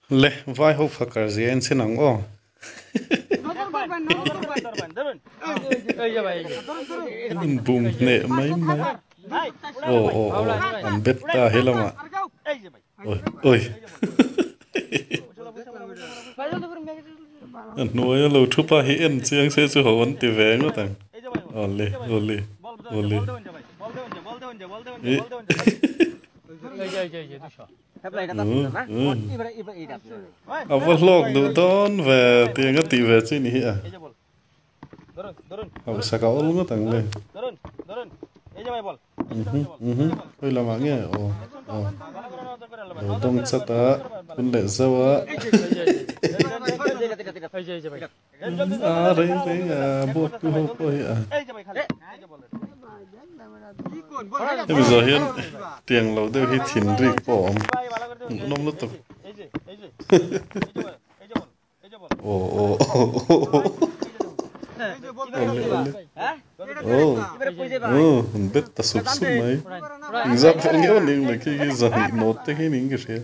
Le, vai ho fakar zien sinang o. Boom ne mai mai. An betta helama. Oi. Nuôi lâu chụp pa hiện chiang sẽ cho hồn ti về ngó tang. Ole. Apa log do don về tiếng ti về chứ nhỉ à? Apa sakau ngó tang le. Oi lama nghe. Dong chata kun le zawa. Rei buat tu hoi bây giờ hiện tiền lâu đều hi thìn rì bỏ nông lúc tục biết ta sụp mấy giáp phải nghĩa là cái giờ nốt tới cái những cái gì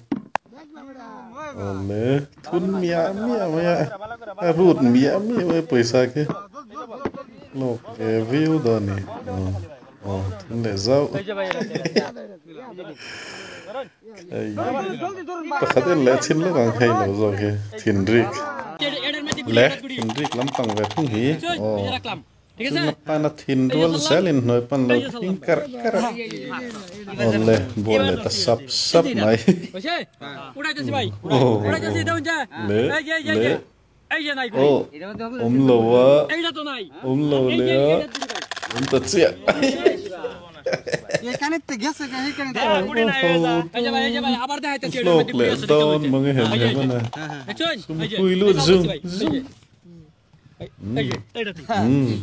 lẽ thun mía rút mía với पैसा cái lộc cái view đó này thun để rau ta khát lẽ xin lúc càng hay lâu rồi cái thiên rik lẽ thiên rik lắm bằng về thung hí pan thin dual selin noi pan lo ping kar ole bole ta sap mai udah kasi bhai udah kasi daun ja le ai ja nai lo wa eita to nai lo le ta chia ये काने ते gas का है काने गुडी nai ai ja bhai abar dai ta chedu lo le don mange hem bana puilu zoom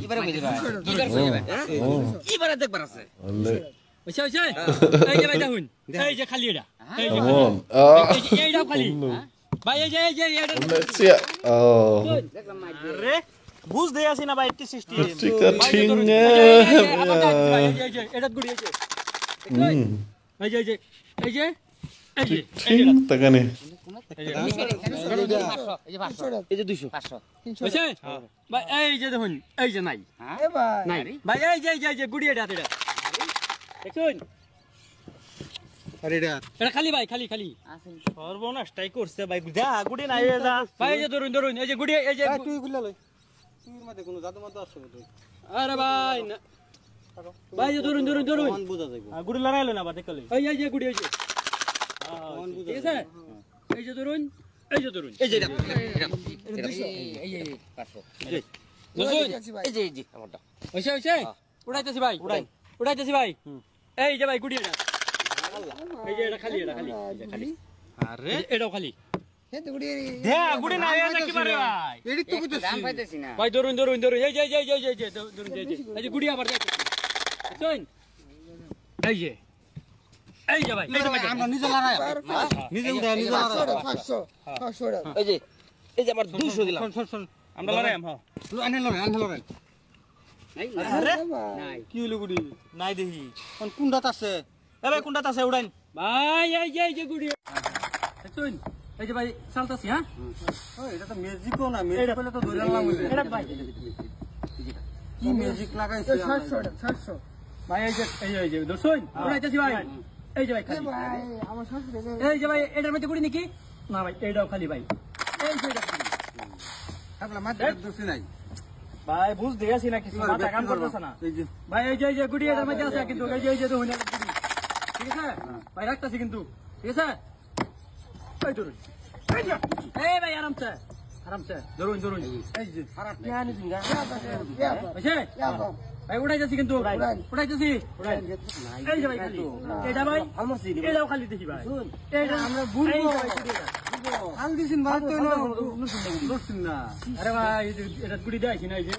이바라 보이지 봐. 이바라 딱 봐라세. ole ocha ai ja bhai dahun ai ja khali da ai da khali bhai ai ja ole chia अरे बुझ दे आसी ना भाई 80 tika thinge एडत गुडी आई thing ta gani এই যে 200 500 ওছে ভাই এই যে দেখুন এই যে নাই নাই ভাই এই যে গুডি এটা দেখুন আরে এটা খালি ভাই খালি সর্বনাশটাই করছে ভাই যা গুডি নাই যা ভাই এই যে ধরুন এই যে গুডি এই যে তুই খুলে লই তুই মধ্যে কোনো জাদু মত আছে তুই আরে ভাই না ভাই যে ধরুন মন বুঝা যাইবো গুডি লড়াইলো না বা দেখলে এই যে গুডি এই যে মন বুঝা ঠিক আছে এই যে ধরুন এই যে এটা এই 500 এই যে আমারটা ওইছে উড়াইতেছি ভাই উড়াইতেছি ভাই এই যে ভাই গুডি এটা এই যে এটা খালি আরে এটাও খালি হে তো গুড়ি দে গুড়ি না এটা কি পারে ভাই এডি তো বুঝছিস দাম পাইতেছি না ভাই ধরুন এই যে ধরুন এই যে গুড়ি আবার দেখুন শুন এই যে ভাই আমরা নিজে লড়াই নিজে উড়া 500 এই যে আমার 200 দিলাম শুন আমরা লড়াই আনহে লড়াই আরে নাই কি হলো গুড়ি নাই দেখি কোন কুন্ডাত আছে এ ভাই কোনটা আছে উড়াইন ভাই এই যে গুড়ি শুন এই যে ভাই চালতাছি হ্যাঁ ওই এটা তো ম্যাজিকও না ম্যাজিক হলে তো ধরে আনলাম এটা ভাই কি ম্যাজিক লাগাইছে 700 ভাই এই যে দর্শন উড়াইতেছি ভাই এই যে ভাই খালি ভাই আমার শাশুড়ি এই যে ভাই এটার মধ্যে গুড়ি নাকি না ভাই এটাও খালি ভাই এই যে এটা আপলা মাঝে দুসি নাই ভাই বুঝ দিয়েছি না কিছু মাথা কাম করতেছ না ভাই এই যে গুড়ি এটার মধ্যে আছে কিন্তু এই যে দেখুন ঠিক আছে ভাই রাখতাছি কিন্তু ঠিক আছে এই ধরুন এই ভাই আরামসে ধরুন এই যে খারাপ টিয়ানি দিঙ্গা বুঝছে ভাই উড়াইতেছি কিন্তু উড়াইতেছি এই যে ভাই খালি এটা ভাই এটাও খালি দেখি ভাই এটা আমরা বুঝবো হাল দিছেন ভাই তো আরে ভাই এটা গুড়ি দেখাইছি না এই যে